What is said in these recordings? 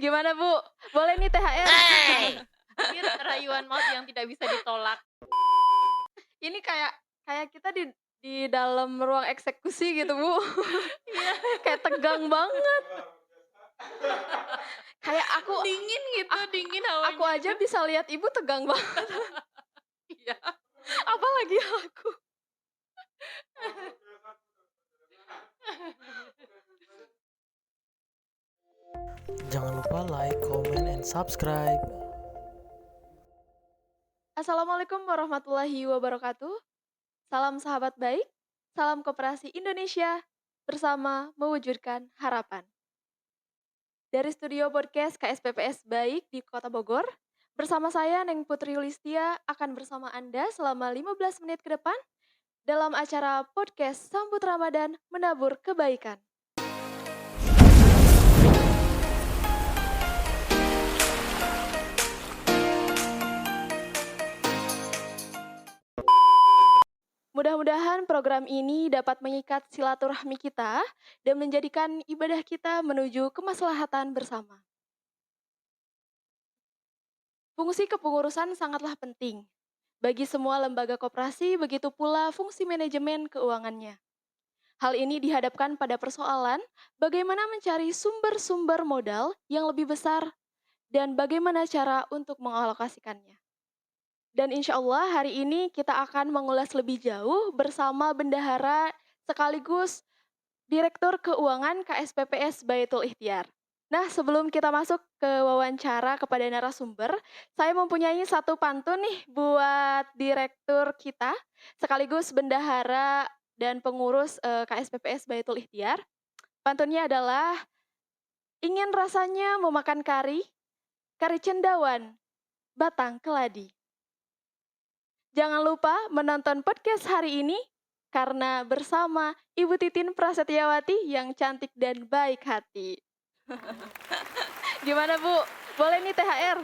Gimana Bu? Boleh nih THR? Ini rayuan maut yang tidak bisa ditolak. Ini kayak kita di dalam ruang eksekusi gitu Bu. Iya. Kayak tegang banget. Kayak Dingin gitu, dingin hawanya. aku aja bisa lihat Ibu tegang banget. Iya. Apalagi aku. Jangan lupa like, comment, and subscribe. Assalamualaikum warahmatullahi wabarakatuh. Salam sahabat baik, salam Koperasi Indonesia bersama mewujudkan harapan. Dari studio podcast KSPPS Baik di Kota Bogor, bersama saya Neng Putri Yulistia akan bersama Anda selama 15 menit ke depan dalam acara podcast Sambut Ramadan Menabur Kebaikan. Mudah-mudahan program ini dapat mengikat silaturahmi kita dan menjadikan ibadah kita menuju kemaslahatan bersama. Fungsi kepengurusan sangatlah penting. Bagi semua lembaga koperasi, begitu pula fungsi manajemen keuangannya. Hal ini dihadapkan pada persoalan bagaimana mencari sumber-sumber modal yang lebih besar dan bagaimana cara untuk mengalokasikannya. Dan insya Allah hari ini kita akan mengulas lebih jauh bersama bendahara sekaligus Direktur Keuangan KSPPS Baitul Ikhtiar. Nah, sebelum kita masuk ke wawancara kepada narasumber, saya mempunyai satu pantun nih buat direktur kita, sekaligus bendahara dan pengurus KSPPS Baitul Ikhtiar. Pantunnya adalah, ingin rasanya memakan kari cendawan, batang keladi. Jangan lupa menonton podcast hari ini, karena bersama Ibu Titin Prasetyawati yang cantik dan baik hati. Gimana Bu? Boleh nih THR?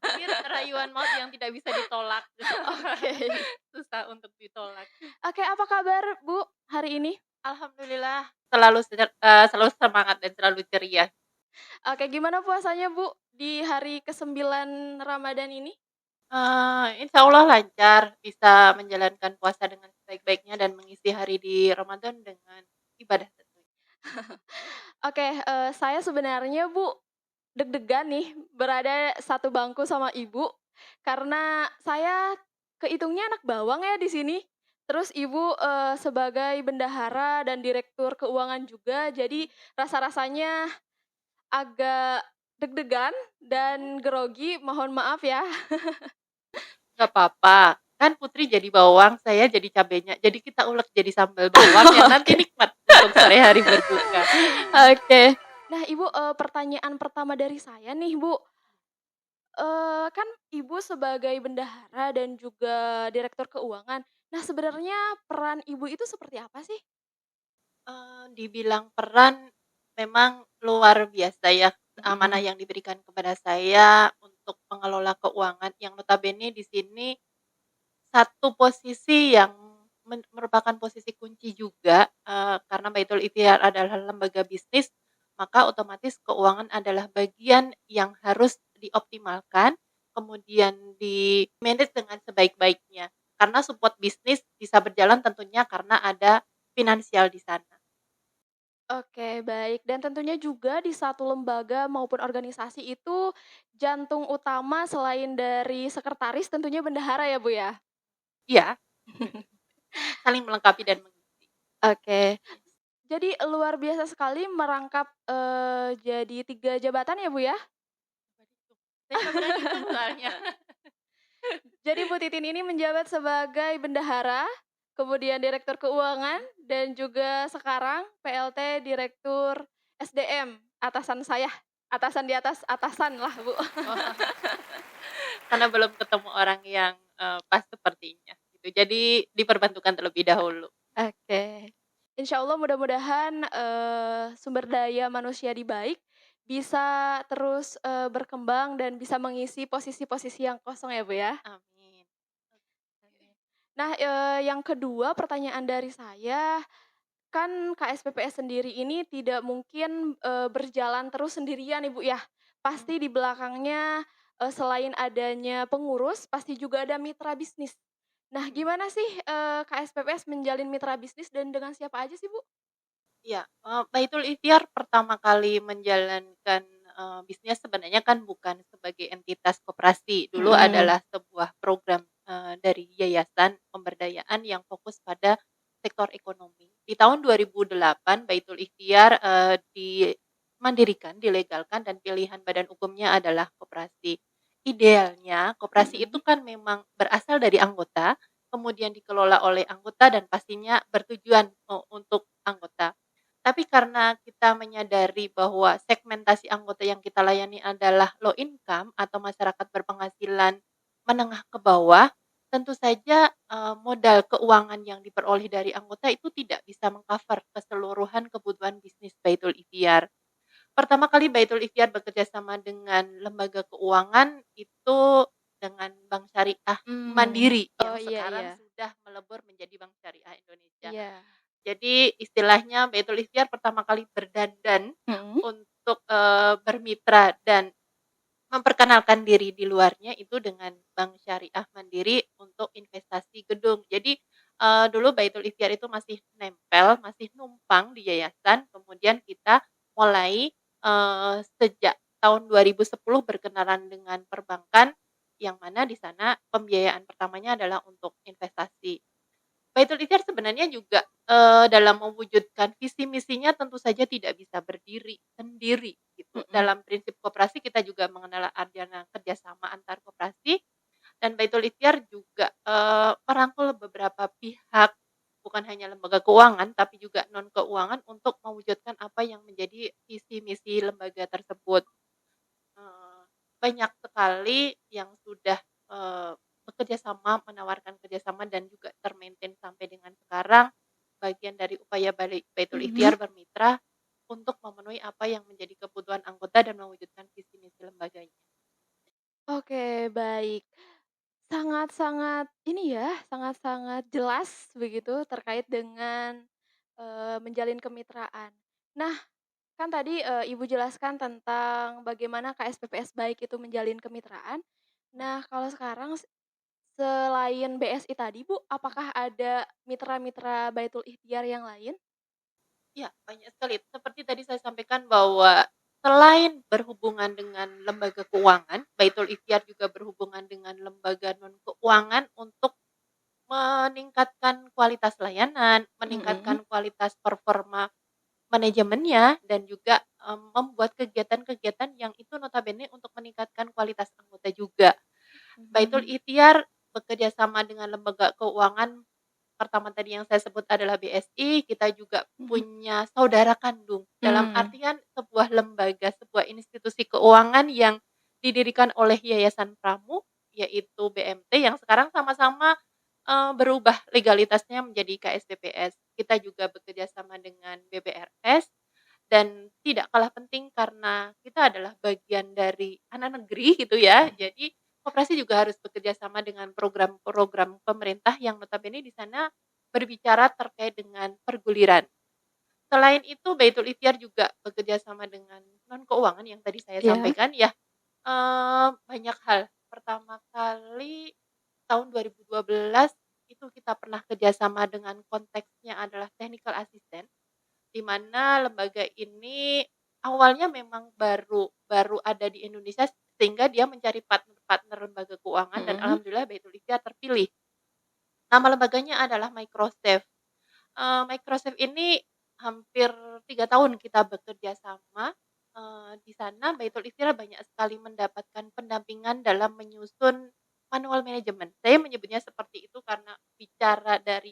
Ini rayuan maut yang tidak bisa ditolak. Oke. Susah untuk ditolak. Oke, apa kabar Bu hari ini? Alhamdulillah selalu semangat dan selalu ceria. Oke, gimana puasanya Bu di hari ke-9 Ramadan ini? Insya Allah lancar, bisa menjalankan puasa dengan sebaik-baiknya dan mengisi hari di Ramadan dengan ibadah tentunya. Oke, saya sebenarnya Bu deg-degan nih berada satu bangku sama Ibu karena saya kehitungnya anak bawang ya di sini. Terus Ibu sebagai bendahara dan direktur keuangan juga, jadi rasa-rasanya agak deg-degan dan grogi, mohon maaf ya. Gak apa-apa, kan Putri jadi bawang, saya jadi cabenya, jadi kita ulek jadi sambal bawang yang nanti nikmat untuk sore hari berbuka. Oke. Nah Ibu, pertanyaan pertama dari saya nih Bu, kan Ibu sebagai bendahara dan juga direktur keuangan, nah sebenarnya peran Ibu itu seperti apa sih? Dibilang peran memang luar biasa ya, amanah yang diberikan kepada saya untuk mengelola keuangan yang notabene di sini satu posisi yang merupakan posisi kunci juga, karena Baitul Ikhtiar adalah lembaga bisnis, maka otomatis keuangan adalah bagian yang harus dioptimalkan, kemudian di-manage dengan sebaik-baiknya. Karena support bisnis bisa berjalan tentunya karena ada finansial di sana. Oke, baik. Dan tentunya juga di satu lembaga maupun organisasi itu jantung utama selain dari sekretaris tentunya bendahara ya, Bu, ya? Iya, saling melengkapi dan mengisi. Oke. Jadi luar biasa sekali merangkap jadi 3 jabatan ya, Bu, ya? Saya nggak berani hitung soalnya. Jadi Bu Titin ini menjabat sebagai bendahara, kemudian direktur keuangan, dan juga sekarang PLT Direktur SDM, atasan saya. Atasan di atas atasan lah, Bu. Karena belum ketemu orang yang, pas sepertinya gitu. Jadi diperbantukan terlebih dahulu. Oke. Insya Allah mudah-mudahan sumber daya manusia di Baik bisa terus berkembang dan bisa mengisi posisi-posisi yang kosong ya Bu ya. Amin. Nah yang kedua pertanyaan dari saya, Kan KSPPS sendiri ini tidak mungkin, berjalan terus sendirian Ibu ya. Mmm, Pasti di belakangnya, selain adanya pengurus, pasti juga ada mitra bisnis. Nah, mhm. gimana sih, KSPPS menjalin mitra bisnis dan dengan siapa aja sih, Bu? Iya, Baitul Ikhtiar pertama kali menjalankan, bisnis sebenarnya kan bukan sebagai entitas koperasi, dulu Mhm. adalah sebuah program, dari yayasan pemberdayaan yang fokus pada sektor ekonomi. Di tahun 2008 Baitul Ikhtiar, dimandirikan, dilegalkan dan pilihan badan hukumnya adalah koperasi. Idealnya koperasi itu Mhm. kan memang berasal dari anggota, kemudian dikelola oleh anggota dan pastinya bertujuan, untuk anggota. Tapi karena kita menyadari bahwa segmentasi anggota yang kita layani adalah low income atau masyarakat berpenghasilan menengah ke bawah, tentu saja, modal keuangan yang diperoleh dari anggota itu tidak bisa meng-cover keseluruhan kebutuhan bisnis Baitul Ikhtiar. Pertama kali Baitul Ikhtiar bekerja sama dengan lembaga keuangan itu dengan Bank Syariah Mmm. Mandiri Oh, yang iya sekarang iya. sudah melebur menjadi Bank Syariah Indonesia. Iya. Jadi istilahnya Baitul Ikhtiar pertama kali berdandan Mhm. untuk, bermitra dan memperkenalkan diri di luarnya itu dengan Bank Syariah Mandiri untuk investasi gedung. Jadi, dulu Baitul Ikhtiar itu masih nempel, masih numpang di yayasan, kemudian kita mulai, sejak tahun 2010 berkenalan dengan perbankan, yang mana di sana pembiayaan pertamanya adalah untuk investasi. Baitul Ikhtiar sebenarnya juga, dalam mewujudkan visi misinya tentu saja tidak bisa berdiri sendiri gitu. Mhm. Dalam prinsip koperasi kita juga mengenal adanya kerjasama antar koperasi dan Baitul Ikhtiar juga, merangkul beberapa pihak, bukan hanya lembaga keuangan tapi juga non keuangan untuk mewujudkan apa yang menjadi visi misi lembaga tersebut. Eee, Banyak sekali yang sudah, eee, bekerja sama, menawarkan kerjasama dan juga ter-maintain sampai dengan sekarang, bagian dari upaya Baitul Mhm. Ikhtiar bermitra untuk memenuhi apa yang menjadi kebutuhan anggota dan mewujudkan visi misi lembaganya. Oke, baik. Sangat-sangat ini ya, sangat-sangat jelas begitu terkait dengan, menjalin kemitraan. Nah, kan tadi, Ibu jelaskan tentang bagaimana KSPPS baik itu menjalin kemitraan. Nah, kalau sekarang selain BSI tadi Bu, apakah ada mitra-mitra Baitul Ikhtiar yang lain? Iya, banyak sekali. Seperti tadi saya sampaikan bahwa selain berhubungan dengan lembaga keuangan, Baitul Ikhtiar juga berhubungan dengan lembaga non keuangan untuk meningkatkan kualitas layanan, Mhm. meningkatkan kualitas performa manajemennya, dan juga, membuat kegiatan-kegiatan yang itu notabene untuk meningkatkan kualitas anggota juga. Baitul Mhm. Ikhtiar bekerja sama dengan lembaga keuangan, pertama tadi yang saya sebut adalah BSI, kita juga Mhm. punya saudara kandung, dalam Mmm. artian sebuah lembaga, sebuah institusi keuangan yang didirikan oleh Yayasan Pramu, yaitu BMT yang sekarang sama-sama, berubah legalitasnya menjadi KSPPS. Kita juga bekerja sama dengan BBRS dan tidak kalah penting karena kita adalah bagian dari anak negeri gitu ya, jadi koperasi juga harus bekerja sama dengan program-program pemerintah yang notabene di sana berbicara terkait dengan perguliran. Selain itu Baitul Ikhtiar juga bekerja sama dengan non keuangan yang tadi saya Iya. sampaikan ya, banyak hal. Pertama kali tahun 2012 itu kita pernah kerjasama dengan konteksnya adalah technical assistant, di mana lembaga ini awalnya memang baru baru ada di Indonesia sehingga dia mencari partner-partner lembaga keuangan dan Mhm. alhamdulillah Baitul Ikhtiar terpilih. Nama lembaganya adalah Microsafe. Microsafe ini hampir 3 tahun kita bekerja sama, di sana Baitul Ikhtiar banyak sekali mendapatkan pendampingan dalam menyusun manual manajemen. Saya menyebutnya seperti itu karena bicara dari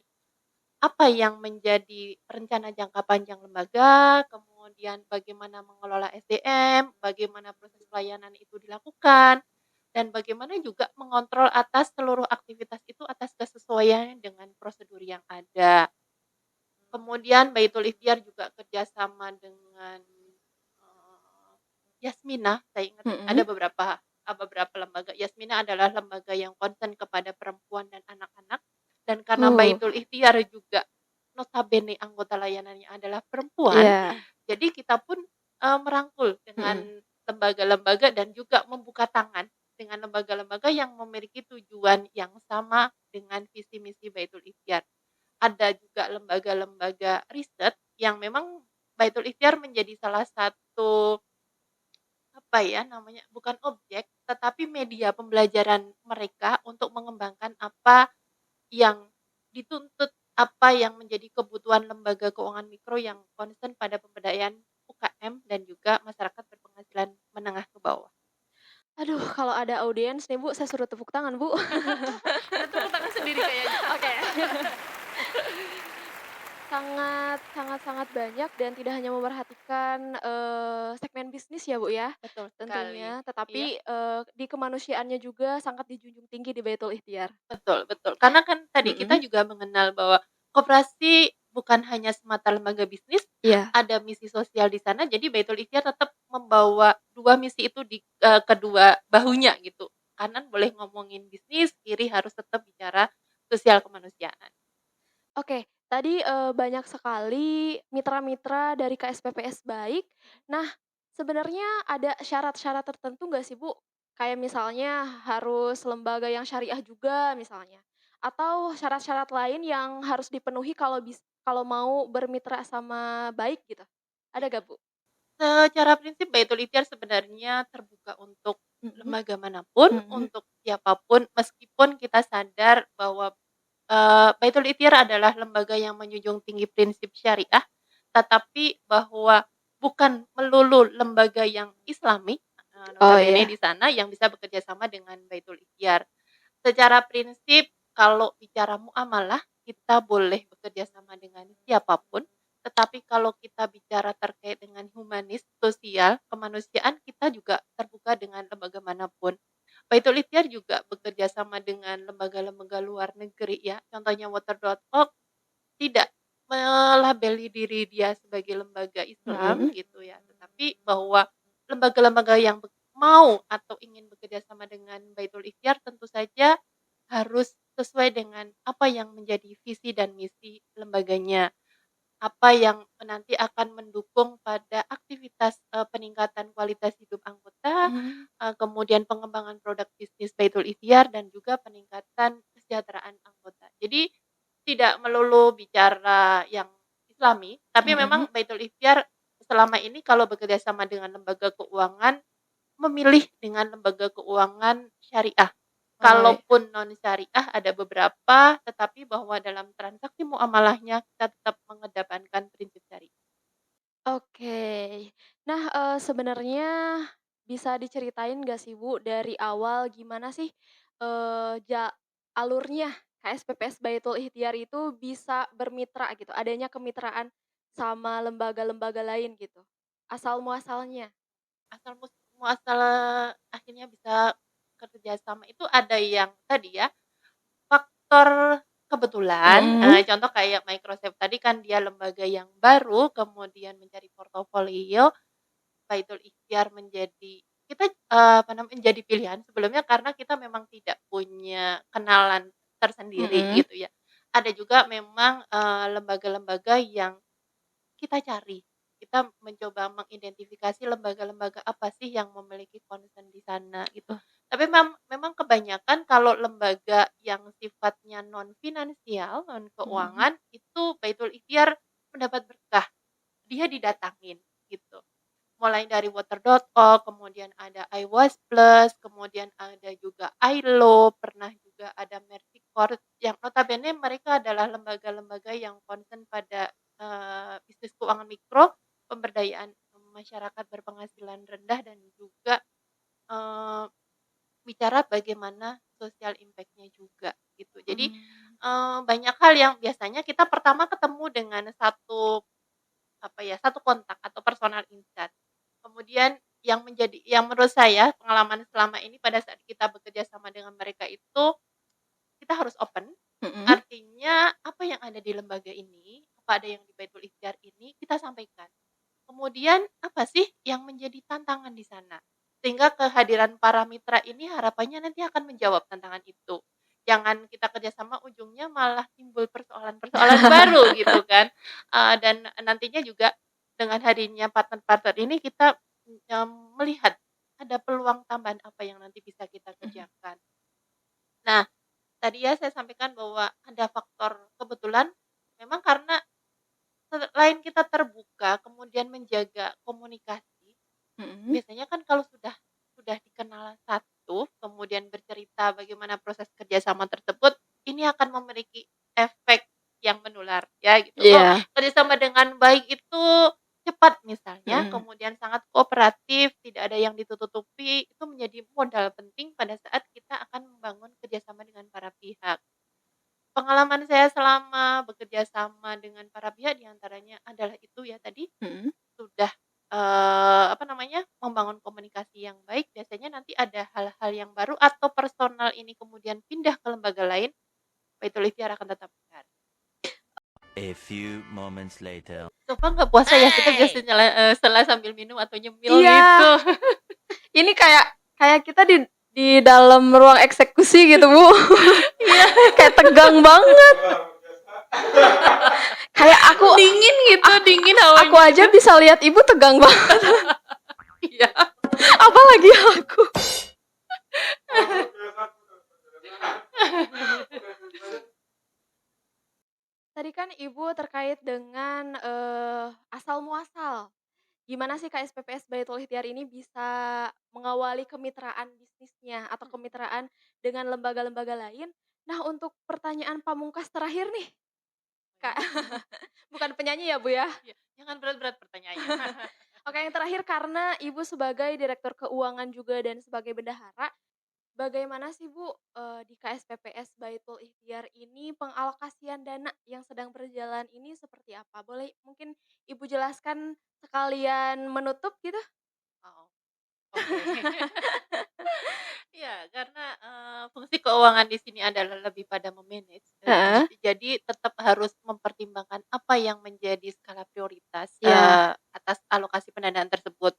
apa yang menjadi rencana jangka panjang lembaga, kemudian bagaimana mengelola SDM, bagaimana proses pelayanan itu dilakukan, dan bagaimana juga mengontrol atas seluruh aktivitas itu atas kesesuaiannya dengan prosedur yang ada. Kemudian Baitul Ikhtiar juga kerjasama dengan, Yasmina, saya ingat Mhm. ada beberapa lembaga. Yasmina adalah lembaga yang concern kepada perempuan dan anak-anak, dan karena Oh. Baitul Ikhtiar juga notabene anggota layanannya adalah perempuan, Iya. jadi kita pun, merangkul dengan Mhm. lembaga-lembaga dan juga membuka tangan dengan lembaga-lembaga yang memiliki tujuan yang sama dengan visi misi Baitul Ikhtiar. Ada juga lembaga-lembaga riset yang memang Baitul Ikhtiar menjadi salah satu, apa ya namanya, bukan objek, tetapi media pembelajaran mereka untuk mengembangkan apa yang dituntut, apa yang menjadi kebutuhan lembaga keuangan mikro yang concern pada pemberdayaan UKM dan juga masyarakat berpenghasilan menengah ke bawah. Aduh, kalau ada audiens nih, Bu, saya suruh tepuk tangan, Bu. Udah tepuk tangan sendiri kayaknya. Oke. Sangat sangat sangat banyak dan tidak hanya memerhatikan, segmen bisnis ya, Bu, ya, Betul sekali. tentunya, Iya, tetapi, di kemanusiaannya juga sangat dijunjung tinggi di Baitul Ikhtiar. betul betul. Karena kan tadi kita Mhm. juga mengenal bahwa koperasi bukan hanya semata lembaga bisnis, Iya. ada misi sosial di sana, jadi Baitul Ikhtiar tetap membawa 2 misi itu di, kedua bahunya gitu. Kanan boleh ngomongin bisnis, kiri harus tetap bicara sosial kemanusiaan. Oke, tadi, banyak sekali mitra-mitra dari KSPPS baik. Nah, sebenarnya ada syarat-syarat tertentu nggak sih, Bu? Kayak misalnya harus lembaga yang syariah juga misalnya, atau syarat-syarat lain yang harus dipenuhi kalau mau bermitra sama baik gitu, ada nggak, Bu? Secara prinsip Baitul Ikhtiar sebenarnya terbuka untuk Mhm. lembaga manapun, Mhm. untuk siapapun, meskipun kita sadar bahwa, Baitul Ikhtiar adalah lembaga yang menjunjung tinggi prinsip syariah, tetapi bahwa bukan melulu lembaga yang Islami, Oh, notabene iya. di sana yang bisa bekerja sama dengan Baitul Ikhtiar. Secara prinsip kalau bicara muamalah, kita boleh bekerja sama dengan siapapun, tetapi kalau kita bicara terkait dengan humanis, sosial, kemanusiaan, kita juga terbuka dengan lembaga manapun. Baitul Ikhtiar juga bekerja sama dengan lembaga-lembaga luar negeri ya, contohnya Water.org tidak melabeli diri dia sebagai lembaga Mhm. Islam gitu ya, tetapi bahwa lembaga-lembaga yang mau atau ingin bekerja sama dengan Baitul Ikhtiar tentu saja harus sesuai dengan apa yang menjadi visi dan misi lembaganya, apa yang nanti akan mendukung pada aktivitas, peningkatan kualitas hidup anggota, Mmm. kemudian pengembangan produk bisnis Baitul Ikhtiar dan juga peningkatan kesejahteraan anggota. Jadi tidak melulu bicara yang Islami, tapi Mhm. memang Baitul Ikhtiar selama ini kalau bekerja sama dengan lembaga keuangan, memilih dengan lembaga keuangan syariah. Oh, iya. Kalaupun non-syariah ada beberapa, tetapi bahwa dalam transaksi muamalahnya kita tetap mengedepankan prinsip syariah. Oke. Nah, sebenarnya bisa diceritain nggak sih, Bu, dari awal gimana sih, alurnya KSPPS Baitul Ikhtiar itu bisa bermitra gitu, adanya kemitraan sama lembaga-lembaga lain gitu, asal muasalnya? Asal muasal akhirnya bisa kerja sama itu ada yang tadi ya, faktor kebetulan, Mhm. contoh kayak Microsoft tadi kan dia lembaga yang baru, kemudian mencari portofolio, Baitul Ikhtiar menjadi kita, apa namanya, menjadi pilihan sebelumnya karena kita memang tidak punya kenalan tersendiri Mhm. gitu ya. Ada juga memang, lembaga-lembaga yang kita cari, kita mencoba mengidentifikasi lembaga-lembaga apa sih yang memiliki concern di sana gitu. Oh. Tapi memang kebanyakan kalau lembaga yang sifatnya non finansial, non Mhm. keuangan itu Baitul Ikhtiar mendapat berkah, dia didatangin gitu. Mulai dari Water.org, kemudian ada iWAS Plus, kemudian ada juga ILO, pernah juga ada Mercy Corps, yang notabene mereka adalah lembaga-lembaga yang concern pada, bisnis keuangan mikro, pemberdayaan masyarakat berpenghasilan rendah dan juga, eee, bicara bagaimana social impact-nya juga gitu. Jadi, Mmm. banyak hal yang biasanya kita pertama ketemu dengan satu apa ya, satu kontak atau personal insight. Kemudian yang menurut saya pengalaman selama ini pada saat kita bekerja sama dengan mereka itu, kita harus open, Mhm. artinya apa yang ada di lembaga ini, apa ada yang di Baitul Ikhtiar ini, kita sampaikan. Kemudian apa sih yang menjadi tantangan di sana? Sehingga kehadiran para mitra ini harapannya nanti akan menjawab tantangan itu. jangan kita kerjasama ujungnya malah timbul persoalan-persoalan baru gitu kan. Dan nantinya juga dengan hadirnya partner-partner ini kita, melihat ada peluang tambahan apa yang nanti bisa kita kerjakan. Nah, tadi ya saya sampaikan bahwa ada faktor kebetulan memang karena selain kita terbuka kemudian menjaga komunikasi, Mhm. biasanya kan kalau sudah dikenal satu, kemudian bercerita bagaimana proses kerjasama tersebut, ini akan memiliki efek yang menular ya gitu. Oh, Iya. kerjasama dengan baik itu cepat misalnya, Mhm. kemudian sangat kooperatif, tidak ada yang ditutupi, itu menjadi modal penting pada saat kita akan membangun kerjasama dengan para pihak. Pengalaman saya selama bekerja sama dengan para pihak diantaranya adalah itu ya tadi, Mhm. sudah, apa namanya, membangun komunikasi yang baik, biasanya nanti ada hal-hal yang baru atau personal ini kemudian pindah ke lembaga lain, Baitul Ikhtiar akan tetap besar. A few moments later. Sofa nggak puasa ya? Kita biasanya setelah sambil minum atau nyemil Iya. gitu. Ini kayak kita di dalam ruang eksekusi gitu, Bu. Iya. Kayak tegang banget. Kayak aku Dingin gitu, dingin hawanya. aku aja bisa lihat Ibu tegang banget. Iya. Apalagi aku. Tadi kan Ibu terkait dengan, asal muasal. Gimana sih KSPPS Baitul Ikhtiar ini bisa mengawali kemitraan bisnisnya atau kemitraan dengan lembaga-lembaga lain. Nah, untuk pertanyaan pamungkas terakhir nih, Kak. Bukan penyanyi ya, Bu, ya? Iya, jangan berat-berat pertanyaannya. Oke, yang terakhir karena Ibu sebagai direktur keuangan juga dan sebagai bendahara, bagaimana sih, Bu, di KSPPS Baitul Ikhtiar ini pengalokasian dana yang sedang berjalan ini seperti apa? Boleh mungkin Ibu jelaskan sekalian menutup gitu? Oh, oke. Iya, karena, fungsi keuangan di sini adalah lebih pada me-manage, Heeh. jadi tetap harus mempertimbangkan apa yang menjadi skala prioritas, Iya. atas alokasi pendanaan tersebut.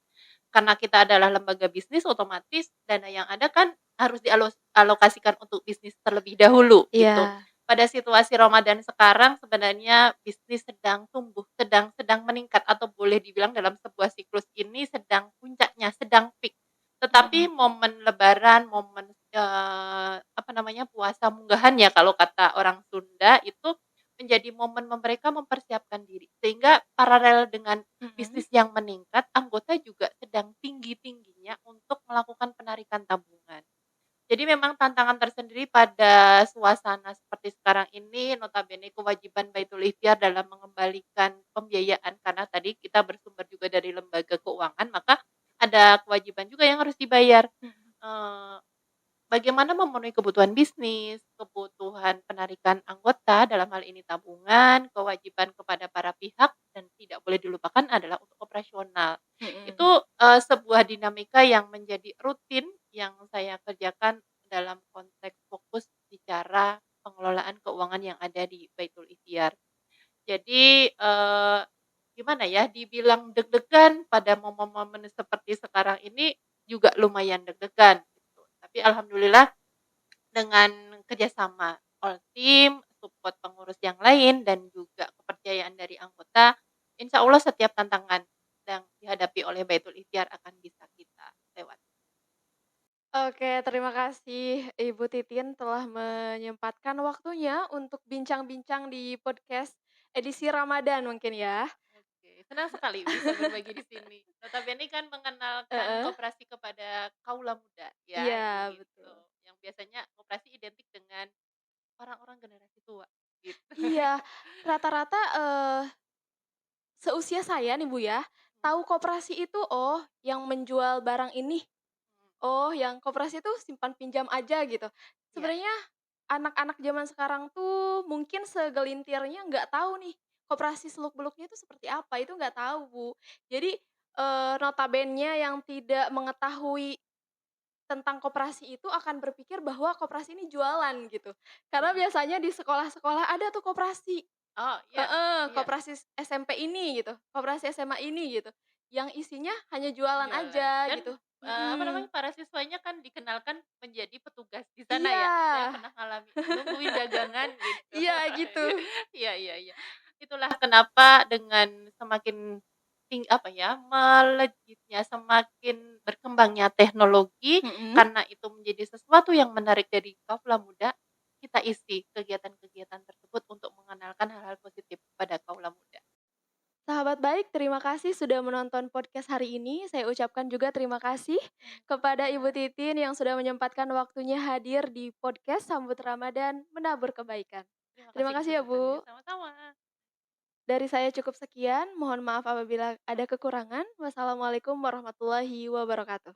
Karena kita adalah lembaga bisnis, otomatis dana yang ada kan harus alokasikan untuk bisnis terlebih dahulu, gitu. Iya. Pada situasi Ramadan sekarang sebenarnya bisnis sedang tumbuh, sedang meningkat atau boleh dibilang dalam sebuah siklus ini sedang puncaknya, sedang peak. Tetapi Mhm. momen lebaran, momen, apa namanya, puasa munggahan ya kalau kata orang Sunda, itu menjadi momen mereka mempersiapkan diri. Sehingga paralel dengan Mhm. bisnis yang meningkat, anggota juga sedang tinggi-tingginya untuk melakukan penarikan tabungan. Jadi memang tantangan tersendiri pada suasana seperti sekarang ini, notabene kewajiban Baitul Ikhtiar dalam mengembalikan pembiayaan karena tadi kita bersumber juga dari lembaga keuangan, maka ada kewajiban juga yang harus dibayar. Mhm. Eee, Bagaimana memenuhi kebutuhan bisnis, kebutuhan penarikan anggota, dalam hal ini tabungan, kewajiban kepada para pihak, dan tidak boleh dilupakan adalah untuk operasional. Mhm. Itu, sebuah dinamika yang menjadi rutin yang saya kerjakan dalam konteks fokus bicara pengelolaan keuangan yang ada di Baitul Ikhtiar. Jadi, gimana ya, dibilang deg-degan pada momen-momen seperti sekarang ini juga lumayan deg-degan gitu. Tapi alhamdulillah dengan kerjasama all team, support pengurus yang lain, dan juga kepercayaan dari anggota, insya Allah setiap tantangan yang dihadapi oleh Baitul Ikhtiar akan bisa kita lewati. Oke, terima kasih Ibu Titin telah menyempatkan waktunya untuk bincang-bincang di podcast edisi Ramadan mungkin ya. Oke, senang sekali bisa berbagi di sini. Notabene kan mengenalkan Heeh. koperasi kepada kaula muda ya, Iya, gitu. betul. Yang biasanya koperasi identik dengan orang-orang generasi tua, gitu. Iya, rata-rata, seusia saya nih, Bu, ya, tahu koperasi itu, oh, yang menjual barang ini, oh, yang koperasi itu simpan pinjam aja gitu. Iya, Sebenarnya anak-anak zaman sekarang tuh mungkin segelintirnya nggak tahu nih, koperasi seluk-beluknya itu seperti apa, itu nggak tahu, Bu. Jadi, notabene yang tidak mengetahui tentang koperasi itu akan berpikir bahwa koperasi ini jualan gitu. Karena mhm. biasanya di sekolah-sekolah ada tuh koperasi. Oh, iya, Heeh, iya, koperasi SMP ini gitu, koperasi SMA ini gitu, yang isinya hanya jualan jualan. aja Dan gitu. apa Mhm. namanya, para siswanya kan dikenalkan menjadi petugas di sana Iya. ya? Saya pernah ngalamin, nungguin dagangan gitu. Iya, gitu. Iya iya iya. Itulah kenapa dengan semakin apa ya, melejitnya, semakin berkembangnya teknologi, Mhm. karena itu menjadi sesuatu yang menarik dari kaula muda, kita isi kegiatan-kegiatan tersebut untuk mengenalkan hal-hal positif pada kaula muda. Sahabat baik, terima kasih sudah menonton podcast hari ini. Saya ucapkan juga terima kasih kepada Ibu Sama-sama. Titin yang sudah menyempatkan waktunya hadir di podcast Sambut Ramadan Menabur Kebaikan. Terima Terima kasih kasih ya, kesempatannya, Bu. sama-sama. Dari saya cukup sekian. Mohon maaf apabila ada kekurangan. Wassalamualaikum warahmatullahi wabarakatuh.